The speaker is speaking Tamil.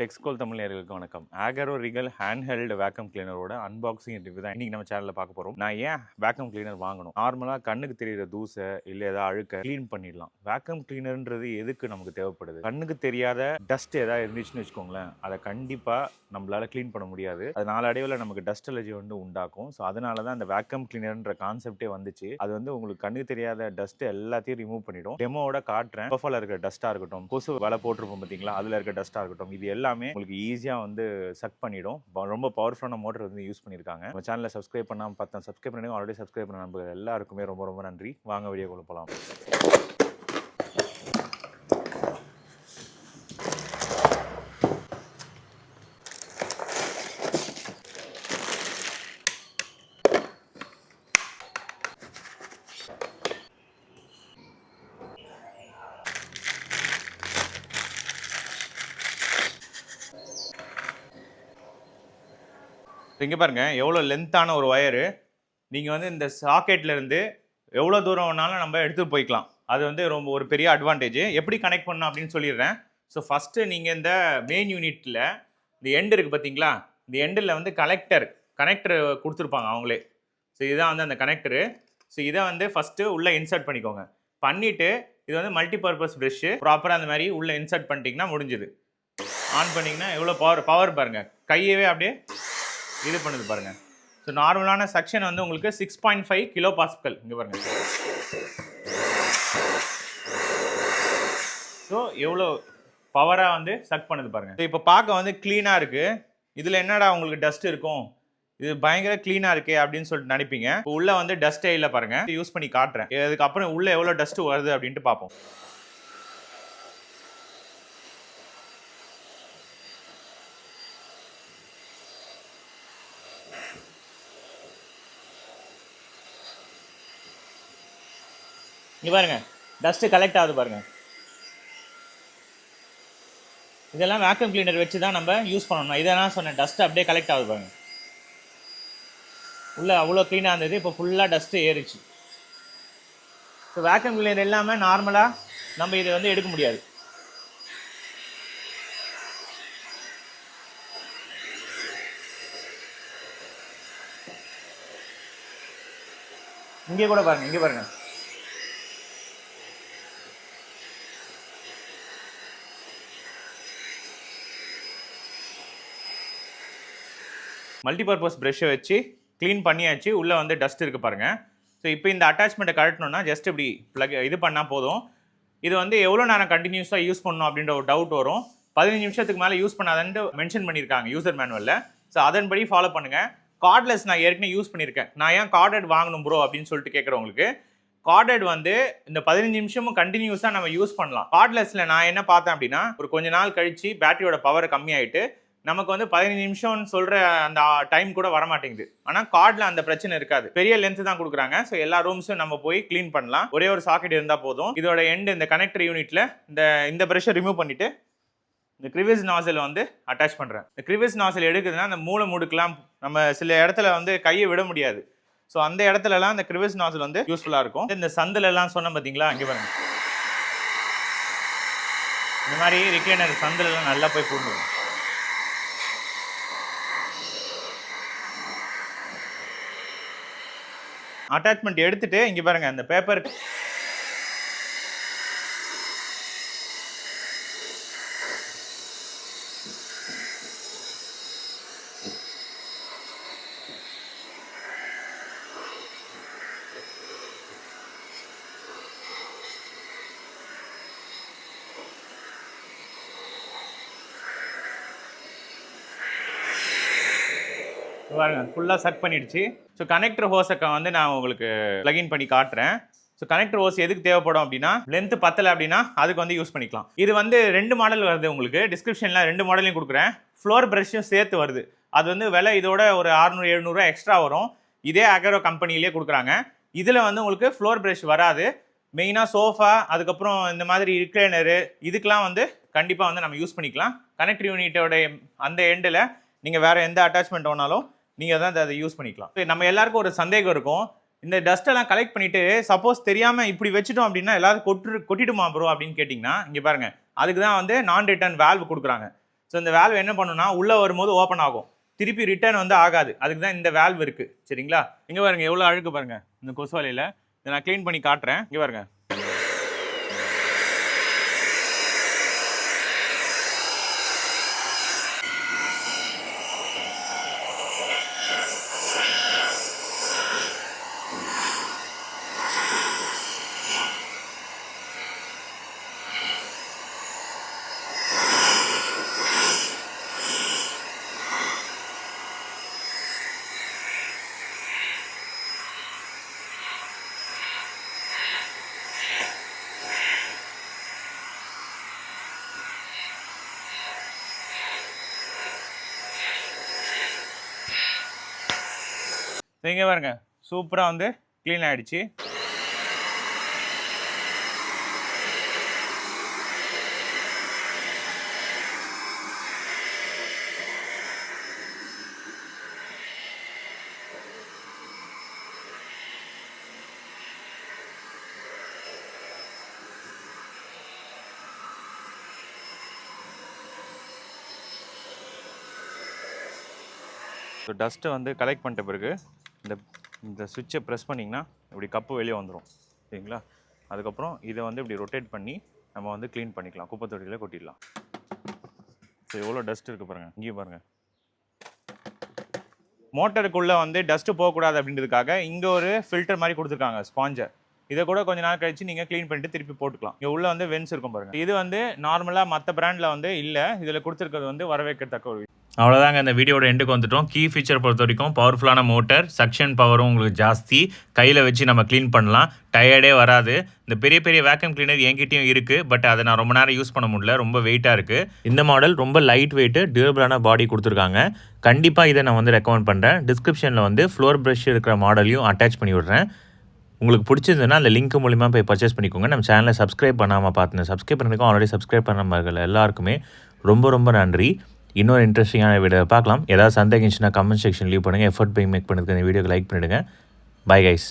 டெக்ஸ்கோல் தமிழ் நேயர்களுக்கு வணக்கம். ஆகரோ ரிகல் ஹேண்ட்ஹெல்டு வேக்கம் கிளீனரோட அன்பாக்சிங் ரிவ்யூ தான் இன்னைக்கு நம்ம சேனலில் பார்க்க போகிறோம். நான் ஏன் வேக்கம் கிளீனர் வாங்கணும்? நார்மலாக கண்ணுக்கு தெரியிற தூசை இல்லை ஏதாவது அழுக்க க்ளீன் பண்ணிடலாம். வேக்கம் கிளீனர்ன்றது எதுக்கு நமக்கு தேவைப்படுது? கண்ணுக்கு தெரியாத டஸ்ட் ஏதாவது இருந்துச்சுன்னு வச்சுக்கோங்களேன், அதை கண்டிப்பாக நம்மளால க்ளீன் பண்ண முடியாது. அது நாளடைவில் நமக்கு டஸ்ட் அலர்ஜி உண்டாக்கும். ஸோ அதனால தான் அந்த வேக்கம் கிளீனர்ன்ற கான்செப்டே வந்துச்சு. அது உங்களுக்கு கண்ணுக்கு தெரியாத டஸ்ட் எல்லாத்தையும் ரிமூவ் பண்ணிடும். டெமோவோட காட்டுறேன். பஃபல இருக்கிற டஸ்ட்டாக இருக்கட்டும், கொசு வலை போட்டிருப்போம் பார்த்தீங்களா, அதில் இருக்க டஸ்ட்டாக இருக்கட்டும், இது எல்லாமே உங்களுக்கு ஈஸியாக சக் பண்ணிடும். ரொம்ப பவர்ஃபுல்லான மோட்டர் யூஸ் பண்ணியிருக்காங்க. நம்ம சேனலை சப்ஸ்கிரைப் பண்ணாமல் பார்த்தா சப்ஸ்கிரைப் பண்ணி ஆல்ரெடி சப்ஸ்கிரைப் பண்ண நம்பர்கள் எல்லாருக்குமே ரொம்ப ரொம்ப நன்றி. வாங்க வீடியோ கொடுப்பலாம். இங்கே பாருங்கள் எவ்வளோ லென்த்தான ஒரு ஒயரு. நீங்கள் இந்த சாக்கெட்லேருந்து எவ்வளோ தூரம் வேணாலும் நம்ம எடுத்துகிட்டு போய்க்கலாம். அது ரொம்ப ஒரு பெரிய அட்வான்டேஜ். எப்படி கனெக்ட் பண்ணணும் அப்படின்னு சொல்லிடுறேன். ஸோ ஃபஸ்ட்டு நீங்கள் இந்த மெயின் யூனிட்டில் இந்த எண்டு இருக்குது பார்த்தீங்களா, இந்த எண்டில் கனெக்டர் கொடுத்துருப்பாங்க அவங்களே. ஸோ இதுதான் அந்த கனெக்டரு. ஸோ இதை ஃபஸ்ட்டு உள்ளே இன்சர்ட் பண்ணிக்கோங்க. பண்ணிவிட்டு இது மல்டிபர்பஸ் ப்ரெஷ்ஷு ப்ராப்பராக அந்த மாதிரி உள்ளே இன்சர்ட் பண்ணிட்டீங்கன்னா முடிஞ்சுது. ஆன் பண்ணிங்கன்னா எவ்வளோ பவர் பாருங்கள், கையவே அப்படியே இது பண்ணுது பாருங்கள். ஸோ நார்மலான செக்ஷன் உங்களுக்கு 6.5 கிலோ பாஸ்கல் இங்கே பாருங்கள். ஸோ எவ்வளோ பவராக சக் பண்ணுது பாருங்கள். இப்போ பார்க்க க்ளீனாக இருக்குது. இதில் என்னடா உங்களுக்கு டஸ்ட் இருக்கும், இது பயங்கர க்ளீனாக இருக்கே அப்படின்னு சொல்லிட்டு நினைப்பீங்க. இப்போ உள்ளே டஸ்ட்டே இல்லை பாருங்கள். யூஸ் பண்ணி காட்டுறேன். அதுக்கப்புறம் உள்ளே எவ்வளோ டஸ்ட் வருது அப்படின்ட்டு பார்ப்போம். இங்கே பாருங்கள், டஸ்ட்டு கலெக்ட் ஆகுது பாருங்கள். இதெல்லாம் வேக்யூம் கிளீனர் வச்சு தான் நம்ம யூஸ் பண்ணணும். இதெல்லாம் சொன்னேன், டஸ்ட்டு அப்படியே கலெக்ட் ஆகுது பாருங்கள். உள்ளே அவ்வளோ க்ளீனாக இருந்தது, இப்போ ஃபுல்லாக டஸ்ட்டு ஏறிச்சு. ஸோ வேக்யூம் கிளீனர் இல்லாமல் நார்மலாக நம்ம இதை எடுக்க முடியாது. இங்கே கூட பாருங்கள், இங்கே பாருங்கள். மல்டிபர்பஸ் ப்ரெஷ்ஷை வச்சு க்ளீன் பண்ணியாச்சு. உள்ளே டஸ்ட் இருக்குது பாருங்கள். ஸோ இப்போ இந்த அட்டாச்மெண்ட்டை கழட்டணுன்னா ஜஸ்ட் இப்படி இது பண்ணால் போதும். இது எவ்வளோ நேரம் கண்டினியூஸாக யூஸ் பண்ணணும் அப்படின்ற ஒரு டவுட் வரும். 15 நிமிஷத்துக்கு மேலே யூஸ் பண்ணாதன்ட்டு மென்ஷன் பண்ணியிருக்காங்க யூசர் மேனுவலில். ஸோ அதன்படி ஃபாலோ பண்ணுங்கள். கார்ட்லெஸ் நான் ஏற்கனவே யூஸ் பண்ணியிருக்கேன். நான் ஏன் கார்டட் வாங்கணும் ப்ரோ அப்படின்னு சொல்லிட்டு கேட்குறவங்களுக்கு, கார்டட் இந்த 15 நிமிஷமும் கண்டினியூஸாக நம்ம யூஸ் பண்ணலாம். கார்ட்லெஸில் நான் என்ன பார்த்தேன் அப்படின்னா, ஒரு கொஞ்ச நாள் கழித்து பேட்டரியோட பவர் கம்மியாயிட்டு நமக்கு 15 நிமிஷம்னு சொல்கிற அந்த டைம் கூட வரமாட்டேங்குது. ஆனால் கார்டில் அந்த பிரச்சனை இருக்காது. பெரிய லென்த்து தான் கொடுக்குறாங்க. ஸோ எல்லா ரூம்ஸும் நம்ம போய் க்ளீன் பண்ணலாம். ஒரே ஒரு சாக்கெட் இருந்தால் போதும். இதோட எண்டு இந்த கனெக்டர் யூனிட்டில் இந்த ப்ரெஷ்ஷை ரிமூவ் பண்ணிவிட்டு இந்த கிரிவிஸ் நாசில் அட்டாச் பண்ணுறேன். இந்த கிரிவிஸ் நாசில் எடுக்குதுன்னா அந்த மூளை முடுக்கலாம் நம்ம சில இடத்துல கையை விட முடியாது. ஸோ அந்த இடத்துலலாம் இந்த கிரிவிஸ் நாசில் யூஸ்ஃபுல்லாக இருக்கும். இந்த சந்திலெல்லாம் சொன்னேன் பார்த்தீங்களா, அங்கே பாருங்க, இந்த மாதிரி ரிக்ளைனர் சந்திலெல்லாம் நல்லா போய் பூண்டுடும். அட்டாச்மெண்ட் எடுத்துட்டு இங்கே பாருங்கள், அந்த பேப்பர் பாருங்க ஃபுல்லாக சக் பண்ணிடுச்சு. ஸோ கனெக்டர் ஹோஸை நான் உங்களுக்கு ப்ளகின் பண்ணி காட்டுறேன். ஸோ கனெக்டர் ஹோஸ் எதுக்கு தேவைப்படும் அப்படின்னா, லென்த்து பத்தலை அப்படின்னா அதுக்கு யூஸ் பண்ணிக்கலாம். இது 2 மாடல் வருது. உங்களுக்கு டிஸ்கிரிப்ஷனில் 2 மாடலையும் கொடுக்குறேன். ஃப்ளோர் ப்ரஷ்ஷும் சேர்த்து வருது. அது விலை இதோட ஒரு 600-700 எக்ஸ்ட்ரா வரும். இதே அகரோ கம்பெனிலே கொடுக்குறாங்க. இதில் உங்களுக்கு ஃப்ளோர் ப்ரஷ் வராது. மெயினாக சோஃபா, அதுக்கப்புறம் இந்த மாதிரி ரிக்ளைனரு, இதுக்கெலாம் கண்டிப்பாக நம்ம யூஸ் பண்ணிக்கலாம். கனெக்டர் யூனிட்டோட அந்த எண்டில் நீங்கள் வேறு எந்த அட்டாச்மெண்ட் வேணாலும் நீங்கள் தான் அதை யூஸ் பண்ணிக்கலாம். நம்ம எல்லாருக்கும் ஒரு சந்தேகம் இருக்கும், இந்த டஸ்ட்டெல்லாம் கலெக்ட் பண்ணிவிட்டு சப்போஸ் தெரியாமல் இப்படி வச்சுட்டோம் அப்படின்னா எல்லாரும் கொட்டிடுமா ப்ரோ அப்படின்னு கேட்டிங்கன்னா, இங்கே பாருங்கள், அதுக்கு தான் நான் ரிட்டர்ன் வேல்வ் கொடுக்குறாங்க. ஸோ இந்த வேல்வ் என்ன பண்ணுன்னா உள்ளே வரும்போது ஓப்பன் ஆகும், திருப்பி ரிட்டர்ன் வந்து ஆகாது. அதுக்கு தான் இந்த வேல்வ் இருக்குது. சரிங்களா? இங்கே பாருங்க எவ்வளோ அழுக்கு பாருங்கள் இந்த கொசு வலையில். இதை நான் க்ளீன் பண்ணி காட்டுறேன். இங்கே பாருங்க. இங்கே பாருங்க சூப்பராக வந்து க்ளீன் ஆகிடுச்சு. ஸோ டஸ்ட்டை வந்து கலெக்ட் பண்ணிட்ட பிறகு இந்த சுவிட்சை ப்ரெஸ் பண்ணிங்கன்னா இப்படி கப்பு வெளியே வந்துடும். சரிங்களா? அதுக்கப்புறம் இதை வந்து இப்படி ரொட்டேட் பண்ணி நம்ம வந்து க்ளீன் பண்ணிக்கலாம், குப்பை தொட்டியில் கொட்டிடலாம். ஸோ எவ்வளோ டஸ்ட் இருக்குது பாருங்கள். இங்கேயும் பாருங்கள். மோட்டருக்குள்ளே வந்து டஸ்ட்டு போகக்கூடாது அப்படின்றதுக்காக இங்கே ஒரு ஃபில்டர் மாதிரி கொடுத்துருக்காங்க, ஸ்பாஞ்சை. இதை கூட கொஞ்சம் நாள் கழிச்சு நீங்கள் க்ளீன் பண்ணிட்டு திருப்பி போட்டுக்கலாம். இங்கே உள்ள வந்து வென்ஸ் இருக்கும் பாருங்கள். இது வந்து நார்மலாக மற்ற பிராண்டில் வந்து இல்லை, இதில் கொடுத்துருக்கிறது வந்து வரவேற்கத்தக்க ஒரு. அவ்வளோதாங்க, இந்த வீடியோட எண்டுக்கு வந்துட்டோம். கீ ஃபீச்சர் பொறுத்த வரைக்கும் பவர்ஃபுல்லான மோட்டர், சக்ஷன் பவரும் உங்களுக்கு ஜாஸ்தி, கையில் வச்சு நம்ம க்ளீன் பண்ணலாம், டயர்டே வராது. இந்த பெரிய பெரிய வேக்யூம் கிளீனர் என்கிட்டயும் இருக்குது, பட் அதை நான் ரொம்ப நேரம் யூஸ் பண்ண முடியல, ரொம்ப வெயிட்டாக இருக்குது. இந்த மாடல் ரொம்ப லைட் வெயிட்டு, டியூரபிளான பாடி கொடுத்துருக்காங்க. கண்டிப்பாக இதை நான் வந்து ரெக்கமெண்ட் பண்ணுறேன். டிஸ்கிரிப்ஷனில் வந்து ஃப்ளோர் ப்ரஷ் இருக்கிற மாடலையும் அட்டாச் பண்ணி விட்றேன். உங்களுக்கு பிடிச்சிருந்ததுன்னா அந்த லிங்க் மூலிமா போய் பர்ச்சேஸ் பண்ணிக்கோங்க. நம்ம சேனலை சப்ஸ்கிரைப் பண்ணாமல் பார்த்துங்க. சப்ஸ்கிரைப் பண்ணிருக்கோம், ஆல்ரெடி சப்ஸ்கிரைப் பண்ண எல்லாருக்குமே ரொம்ப ரொம்ப நன்றி. இன்னொரு இன்ட்ரெஸ்டிங்கான வீடியோ பார்க்கலாம். ஏதாவது சந்தேகம் இருந்துச்சுன்னா கமெண்ட் செக்ஷன் லீவ் பண்ணுங்கள். எஃபர்ட் பை மேக் பண்ணுறதுக்கு இந்த வீடியோக்கு லைக் பண்ணிவிடுங்க. Bye guys.